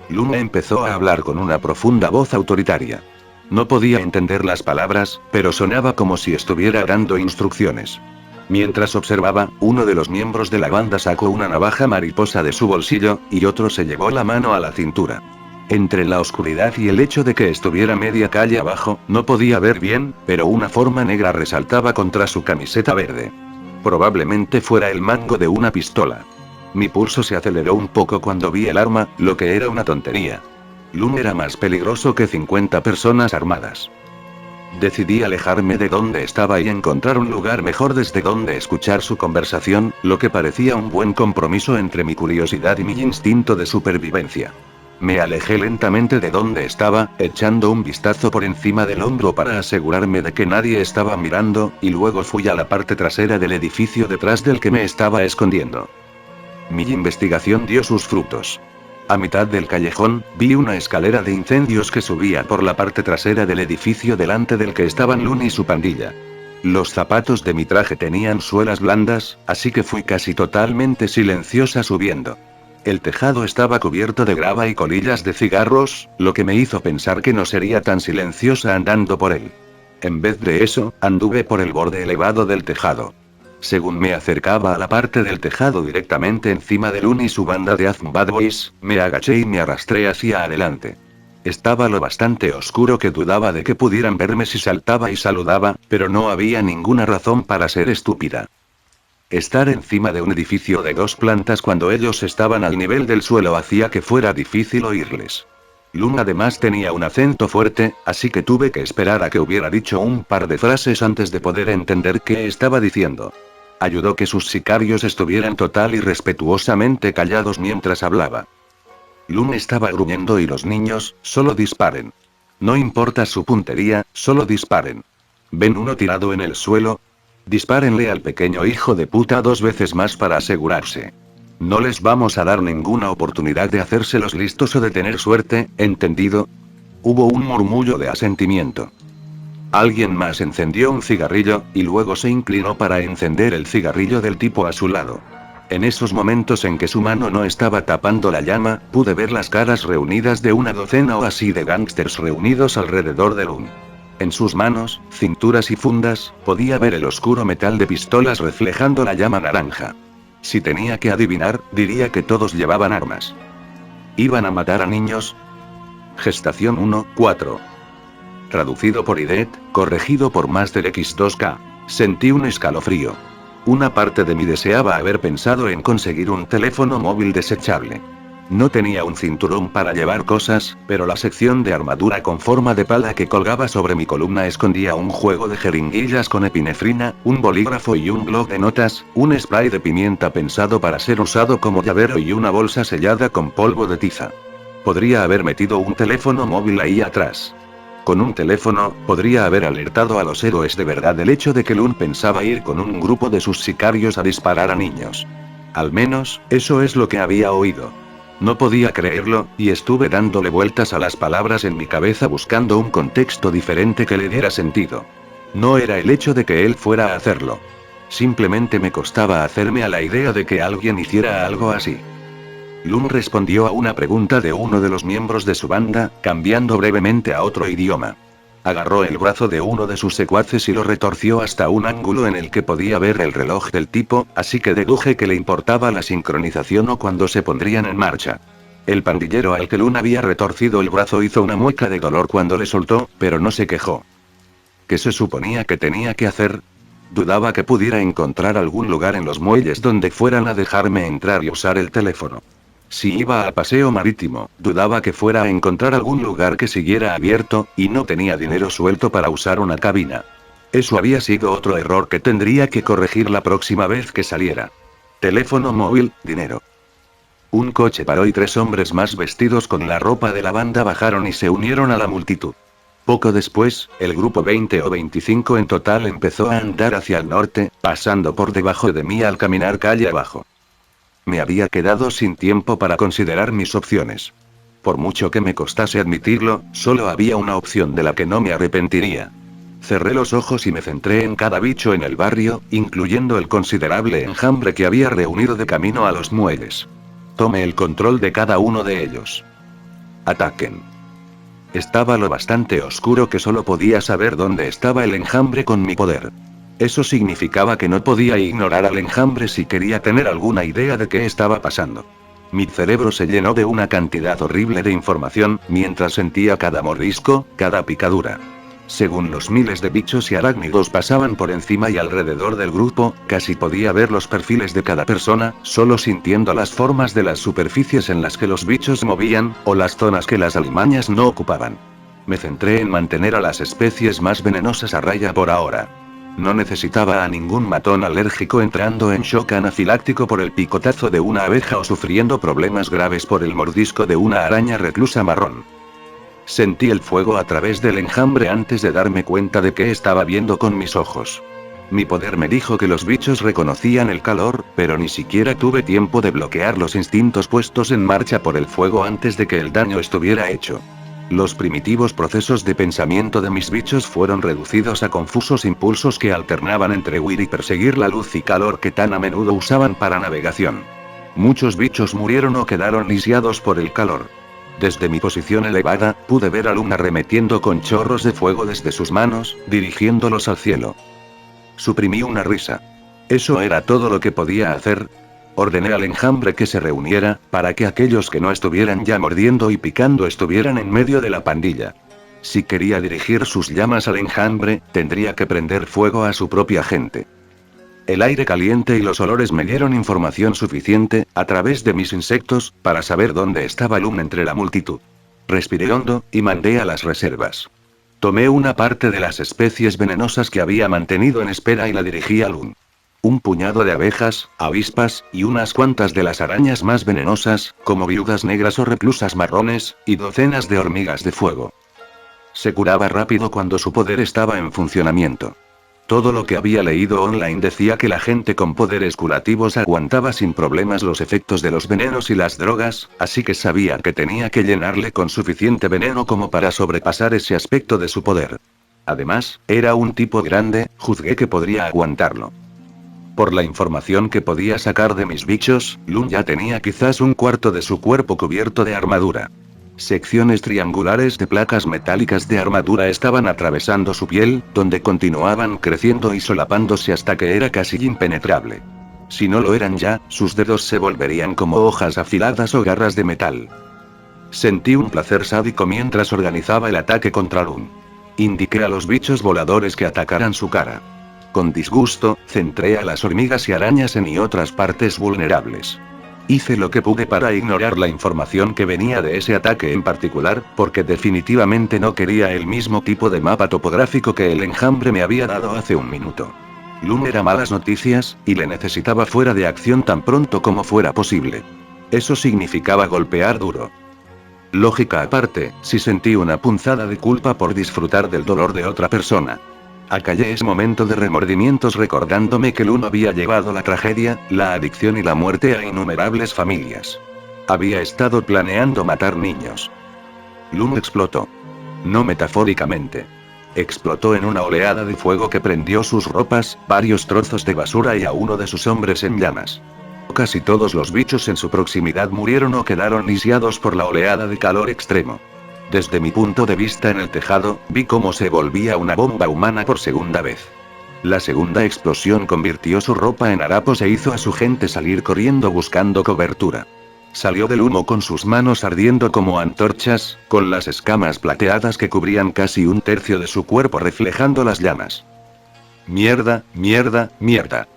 Lung empezó a hablar con una profunda voz autoritaria. No podía entender las palabras, pero sonaba como si estuviera dando instrucciones. Mientras observaba, uno de los miembros de la banda sacó una navaja mariposa de su bolsillo, y otro se llevó la mano a la cintura. Entre la oscuridad y el hecho de que estuviera media calle abajo, no podía ver bien, pero una forma negra resaltaba contra su camiseta verde. Probablemente fuera el mango de una pistola. Mi pulso se aceleró un poco cuando vi el arma, lo que era una tontería. Lung era más peligroso que 50 personas armadas. Decidí alejarme de donde estaba y encontrar un lugar mejor desde donde escuchar su conversación, lo que parecía un buen compromiso entre mi curiosidad y mi instinto de supervivencia. Me alejé lentamente de donde estaba, echando un vistazo por encima del hombro para asegurarme de que nadie estaba mirando, y luego fui a la parte trasera del edificio detrás del que me estaba escondiendo. Mi investigación dio sus frutos. A mitad del callejón, vi una escalera de incendios que subía por la parte trasera del edificio delante del que estaban Lung y su pandilla. Los zapatos de mi traje tenían suelas blandas, así que fui casi totalmente silenciosa subiendo. El tejado estaba cubierto de grava y colillas de cigarros, lo que me hizo pensar que no sería tan silenciosa andando por él. En vez de eso, anduve por el borde elevado del tejado. Según me acercaba a la parte del tejado directamente encima de Lung y su banda de Azm Bad Boys, me agaché y me arrastré hacia adelante. Estaba lo bastante oscuro que dudaba de que pudieran verme si saltaba y saludaba, pero no había ninguna razón para ser estúpida. Estar encima de un edificio de 2 plantas cuando ellos estaban al nivel del suelo hacía que fuera difícil oírles. Lung además tenía un acento fuerte, así que tuve que esperar a que hubiera dicho un par de frases antes de poder entender qué estaba diciendo. Ayudó que sus sicarios estuvieran total y respetuosamente callados mientras hablaba. Lun estaba gruñendo y los niños, solo disparen. No importa su puntería, solo disparen. ¿Ven uno tirado en el suelo? Dispárenle al pequeño hijo de puta 2 veces más para asegurarse. No les vamos a dar ninguna oportunidad de hacerse los listos o de tener suerte, ¿entendido? Hubo un murmullo de asentimiento. Alguien más encendió un cigarrillo, y luego se inclinó para encender el cigarrillo del tipo a su lado. En esos momentos en que su mano no estaba tapando la llama, pude ver las caras reunidas de una docena o así de gángsters reunidos alrededor de Lun. En sus manos, cinturas y fundas, podía ver el oscuro metal de pistolas reflejando la llama naranja. Si tenía que adivinar, diría que todos llevaban armas. ¿Iban a matar a niños? Gestación 1:4. Traducido por Idet, corregido por Master X2K. Sentí un escalofrío. Una parte de mí deseaba haber pensado en conseguir un teléfono móvil desechable. No tenía un cinturón para llevar cosas, pero la sección de armadura con forma de pala que colgaba sobre mi columna escondía un juego de jeringuillas con epinefrina, un bolígrafo y un bloc de notas, un spray de pimienta pensado para ser usado como llavero y una bolsa sellada con polvo de tiza. Podría haber metido un teléfono móvil ahí atrás. Con un teléfono, podría haber alertado a los héroes de verdad del hecho de que Lun pensaba ir con un grupo de sus sicarios a disparar a niños. Al menos, eso es lo que había oído. No podía creerlo, y estuve dándole vueltas a las palabras en mi cabeza buscando un contexto diferente que le diera sentido. No era el hecho de que él fuera a hacerlo. Simplemente me costaba hacerme a la idea de que alguien hiciera algo así. Lun respondió a una pregunta de uno de los miembros de su banda, cambiando brevemente a otro idioma. Agarró el brazo de uno de sus secuaces y lo retorció hasta un ángulo en el que podía ver el reloj del tipo, así que deduje que le importaba la sincronización o cuándo se pondrían en marcha. El pandillero al que Lun había retorcido el brazo hizo una mueca de dolor cuando le soltó, pero no se quejó. ¿Qué se suponía que tenía que hacer? Dudaba que pudiera encontrar algún lugar en los muelles donde fueran a dejarme entrar y usar el teléfono. Si iba a paseo marítimo, dudaba que fuera a encontrar algún lugar que siguiera abierto, y no tenía dinero suelto para usar una cabina. Eso había sido otro error que tendría que corregir la próxima vez que saliera. Teléfono móvil, dinero. Un coche paró y 3 hombres más vestidos con la ropa de la banda bajaron y se unieron a la multitud. Poco después, el grupo 20 o 25 en total empezó a andar hacia el norte, pasando por debajo de mí al caminar calle abajo. Me había quedado sin tiempo para considerar mis opciones. Por mucho que me costase admitirlo, solo había una opción de la que no me arrepentiría. Cerré los ojos y me centré en cada bicho en el barrio, incluyendo el considerable enjambre que había reunido de camino a los muelles. Tomé el control de cada uno de ellos. Ataquen. Estaba lo bastante oscuro que solo podía saber dónde estaba el enjambre con mi poder. Eso significaba que no podía ignorar al enjambre si quería tener alguna idea de qué estaba pasando. Mi cerebro se llenó de una cantidad horrible de información, mientras sentía cada mordisco, cada picadura. Según los miles de bichos y arácnidos pasaban por encima y alrededor del grupo, casi podía ver los perfiles de cada persona, solo sintiendo las formas de las superficies en las que los bichos movían, o las zonas que las alimañas no ocupaban. Me centré en mantener a las especies más venenosas a raya por ahora. No necesitaba a ningún matón alérgico entrando en shock anafiláctico por el picotazo de una abeja o sufriendo problemas graves por el mordisco de una araña reclusa marrón. Sentí el fuego a través del enjambre antes de darme cuenta de qué estaba viendo con mis ojos. Mi poder me dijo que los bichos reconocían el calor, pero ni siquiera tuve tiempo de bloquear los instintos puestos en marcha por el fuego antes de que el daño estuviera hecho. Los primitivos procesos de pensamiento de mis bichos fueron reducidos a confusos impulsos que alternaban entre huir y perseguir la luz y calor que tan a menudo usaban para navegación. Muchos bichos murieron o quedaron lisiados por el calor. Desde mi posición elevada, pude ver a Lun arremetiendo con chorros de fuego desde sus manos, dirigiéndolos al cielo. Suprimí una risa. ¿Eso era todo lo que podía hacer? Ordené al enjambre que se reuniera, para que aquellos que no estuvieran ya mordiendo y picando estuvieran en medio de la pandilla. Si quería dirigir sus llamas al enjambre, tendría que prender fuego a su propia gente. El aire caliente y los olores me dieron información suficiente, a través de mis insectos, para saber dónde estaba Lun entre la multitud. Respiré hondo, y mandé a las reservas. Tomé una parte de las especies venenosas que había mantenido en espera y la dirigí a Lun. Un puñado de abejas, avispas, y unas cuantas de las arañas más venenosas, como viudas negras o reclusas marrones, y docenas de hormigas de fuego. Se curaba rápido cuando su poder estaba en funcionamiento. Todo lo que había leído online decía que la gente con poderes curativos aguantaba sin problemas los efectos de los venenos y las drogas, así que sabía que tenía que llenarle con suficiente veneno como para sobrepasar ese aspecto de su poder. Además, era un tipo grande, juzgué que podría aguantarlo. Por la información que podía sacar de mis bichos, Lun ya tenía quizás un cuarto de su cuerpo cubierto de armadura. Secciones triangulares de placas metálicas de armadura estaban atravesando su piel, donde continuaban creciendo y solapándose hasta que era casi impenetrable. Si no lo eran ya, sus dedos se volverían como hojas afiladas o garras de metal. Sentí un placer sádico mientras organizaba el ataque contra Lun. Indiqué a los bichos voladores que atacaran su cara. Con disgusto, centré a las hormigas y arañas en y otras partes vulnerables. Hice lo que pude para ignorar la información que venía de ese ataque en particular, porque definitivamente no quería el mismo tipo de mapa topográfico que el enjambre me había dado hace un minuto. Lun era malas noticias, y le necesitaba fuera de acción tan pronto como fuera posible. Eso significaba golpear duro. Lógica aparte, si sentí una punzada de culpa por disfrutar del dolor de otra persona. Acallé ese momento de remordimientos recordándome que Lun había llevado la tragedia, la adicción y la muerte a innumerables familias. Había estado planeando matar niños. Lun explotó. No metafóricamente. Explotó en una oleada de fuego que prendió sus ropas, varios trozos de basura y a uno de sus hombres en llamas. Casi todos los bichos en su proximidad murieron o quedaron lisiados por la oleada de calor extremo. Desde mi punto de vista en el tejado, vi cómo se volvía una bomba humana por segunda vez. La segunda explosión convirtió su ropa en harapos e hizo a su gente salir corriendo buscando cobertura. Salió del humo con sus manos ardiendo como antorchas, con las escamas plateadas que cubrían casi un tercio de su cuerpo reflejando las llamas. Mierda, mierda, mierda.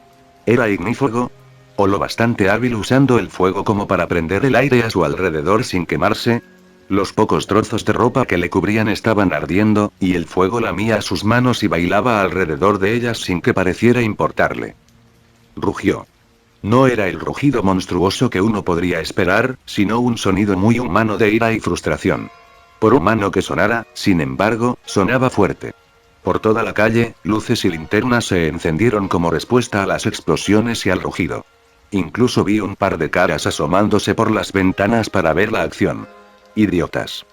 ¿Era ignífugo? ¿O lo bastante hábil usando el fuego como para prender el aire a su alrededor sin quemarse? Los pocos trozos de ropa que le cubrían estaban ardiendo, y el fuego lamía sus manos y bailaba alrededor de ellas sin que pareciera importarle. Rugió. No era el rugido monstruoso que uno podría esperar, sino un sonido muy humano de ira y frustración. Por humano que sonara, sin embargo, sonaba fuerte. Por toda la calle, luces y linternas se encendieron como respuesta a las explosiones y al rugido. Incluso vi un par de caras asomándose por las ventanas para ver la acción. Idiotas.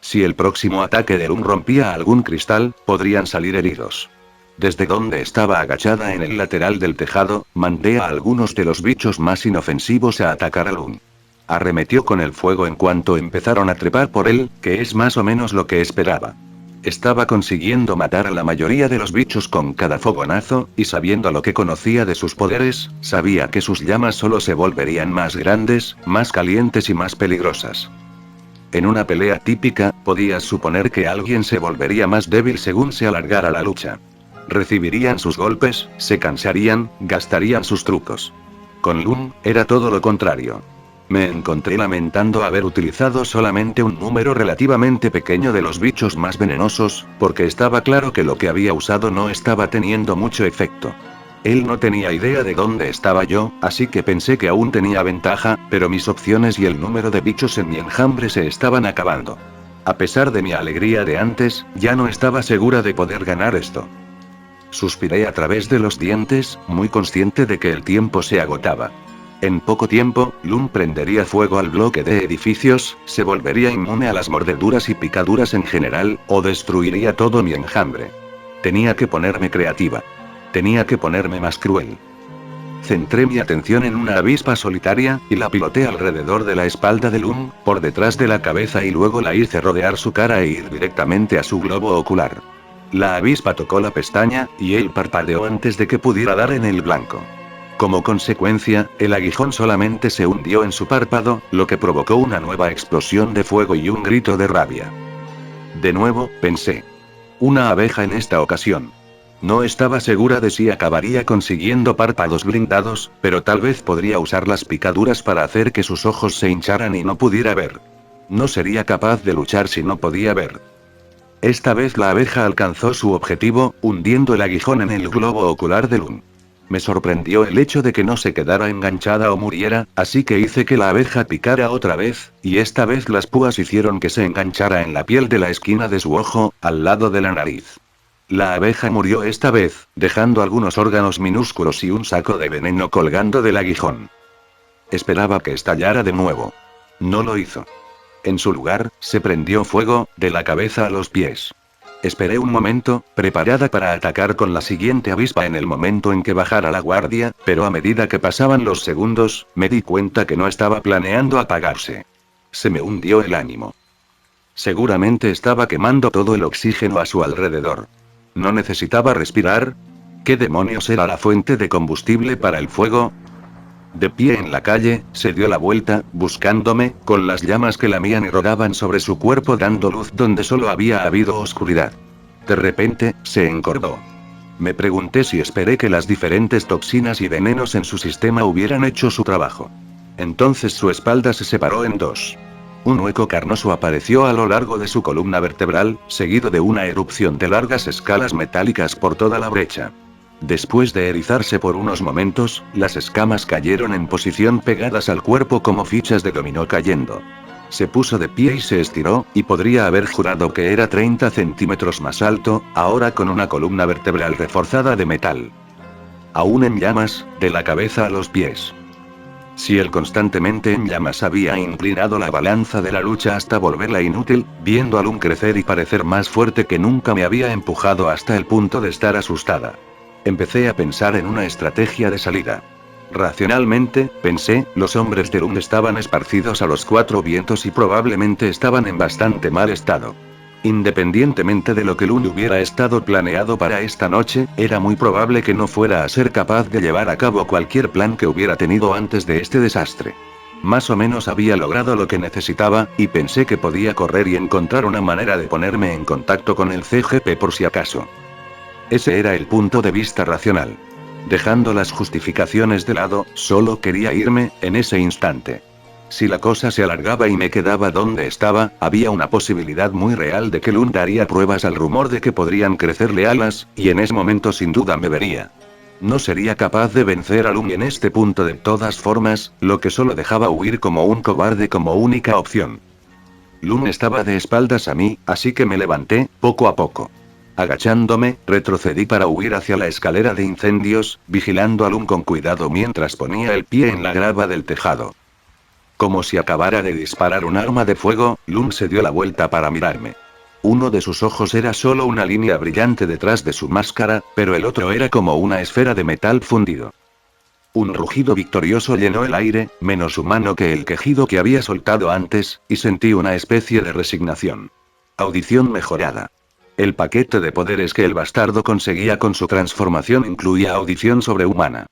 Si el próximo ataque de Lun rompía algún cristal, podrían salir heridos. Desde donde estaba agachada en el lateral del tejado, mandé a algunos de los bichos más inofensivos a atacar a Lun. Arremetió con el fuego en cuanto empezaron a trepar por él, que es más o menos lo que esperaba. Estaba consiguiendo matar a la mayoría de los bichos con cada fogonazo, y sabiendo lo que conocía de sus poderes, sabía que sus llamas solo se volverían más grandes, más calientes y más peligrosas. En una pelea típica, podías suponer que alguien se volvería más débil según se alargara la lucha. Recibirían sus golpes, se cansarían, gastarían sus trucos. Con Lun, era todo lo contrario. Me encontré lamentando haber utilizado solamente un número relativamente pequeño de los bichos más venenosos, porque estaba claro que lo que había usado no estaba teniendo mucho efecto. Él no tenía idea de dónde estaba yo, así que pensé que aún tenía ventaja, pero mis opciones y el número de bichos en mi enjambre se estaban acabando. A pesar de mi alegría de antes, ya no estaba segura de poder ganar esto. Suspiré a través de los dientes, muy consciente de que el tiempo se agotaba. En poco tiempo, Lun prendería fuego al bloque de edificios, se volvería inmune a las mordeduras y picaduras en general, o destruiría todo mi enjambre. Tenía que ponerme creativa. Tenía que ponerme más cruel. Centré mi atención en una avispa solitaria, y la piloté alrededor de la espalda de Lun, por detrás de la cabeza y luego la hice rodear su cara e ir directamente a su globo ocular. La avispa tocó la pestaña, y él parpadeó antes de que pudiera dar en el blanco. Como consecuencia, el aguijón solamente se hundió en su párpado, lo que provocó una nueva explosión de fuego y un grito de rabia. De nuevo, pensé. Una abeja en esta ocasión. No estaba segura de si acabaría consiguiendo párpados blindados, pero tal vez podría usar las picaduras para hacer que sus ojos se hincharan y no pudiera ver. No sería capaz de luchar si no podía ver. Esta vez la abeja alcanzó su objetivo, hundiendo el aguijón en el globo ocular de Lun. Me sorprendió el hecho de que no se quedara enganchada o muriera, así que hice que la abeja picara otra vez, y esta vez las púas hicieron que se enganchara en la piel de la esquina de su ojo, al lado de la nariz. La abeja murió esta vez, dejando algunos órganos minúsculos y un saco de veneno colgando del aguijón. Esperaba que estallara de nuevo. No lo hizo. En su lugar, se prendió fuego, de la cabeza a los pies. Esperé un momento, preparada para atacar con la siguiente avispa en el momento en que bajara la guardia, pero a medida que pasaban los segundos, me di cuenta que no estaba planeando apagarse. Se me hundió el ánimo. Seguramente estaba quemando todo el oxígeno a su alrededor. ¿No necesitaba respirar? ¿Qué demonios era la fuente de combustible para el fuego? De pie en la calle, se dio la vuelta, buscándome, con las llamas que lamían y rodaban sobre su cuerpo dando luz donde solo había habido oscuridad. De repente, se encorvó. Me pregunté si esperé que las diferentes toxinas y venenos en su sistema hubieran hecho su trabajo. Entonces su espalda se separó en dos. Un hueco carnoso apareció a lo largo de su columna vertebral, seguido de una erupción de largas escalas metálicas por toda la brecha. Después de erizarse por unos momentos, las escamas cayeron en posición pegadas al cuerpo como fichas de dominó cayendo. Se puso de pie y se estiró, y podría haber jurado que era 30 centímetros más alto, ahora con una columna vertebral reforzada de metal. Aún en llamas, de la cabeza a los pies. Si él constantemente en llamas había inclinado la balanza de la lucha hasta volverla inútil, viendo a Lum crecer y parecer más fuerte que nunca me había empujado hasta el punto de estar asustada. Empecé a pensar en una estrategia de salida. Racionalmente, pensé, los hombres de Lum estaban esparcidos a los cuatro vientos y probablemente estaban en bastante mal estado. Independientemente de lo que Lum hubiera estado planeado para esta noche, era muy probable que no fuera a ser capaz de llevar a cabo cualquier plan que hubiera tenido antes de este desastre. Más o menos había logrado lo que necesitaba, y pensé que podía correr y encontrar una manera de ponerme en contacto con el CGP por si acaso. Ese era el punto de vista racional. Dejando las justificaciones de lado, solo quería irme, en ese instante. Si la cosa se alargaba y me quedaba donde estaba, había una posibilidad muy real de que Lund daría pruebas al rumor de que podrían crecerle alas, y en ese momento sin duda me vería. No sería capaz de vencer a Lund en este punto de todas formas, lo que solo dejaba huir como un cobarde como única opción. Lund estaba de espaldas a mí, así que me levanté, poco a poco. Agachándome, retrocedí para huir hacia la escalera de incendios, vigilando a Lum con cuidado mientras ponía el pie en la grava del tejado. Como si acabara de disparar un arma de fuego, Lum se dio la vuelta para mirarme. Uno de sus ojos era solo una línea brillante detrás de su máscara, pero el otro era como una esfera de metal fundido. Un rugido victorioso llenó el aire, menos humano que el quejido que había soltado antes, y sentí una especie de resignación. Audición mejorada. El paquete de poderes que el bastardo conseguía con su transformación incluía audición sobrehumana.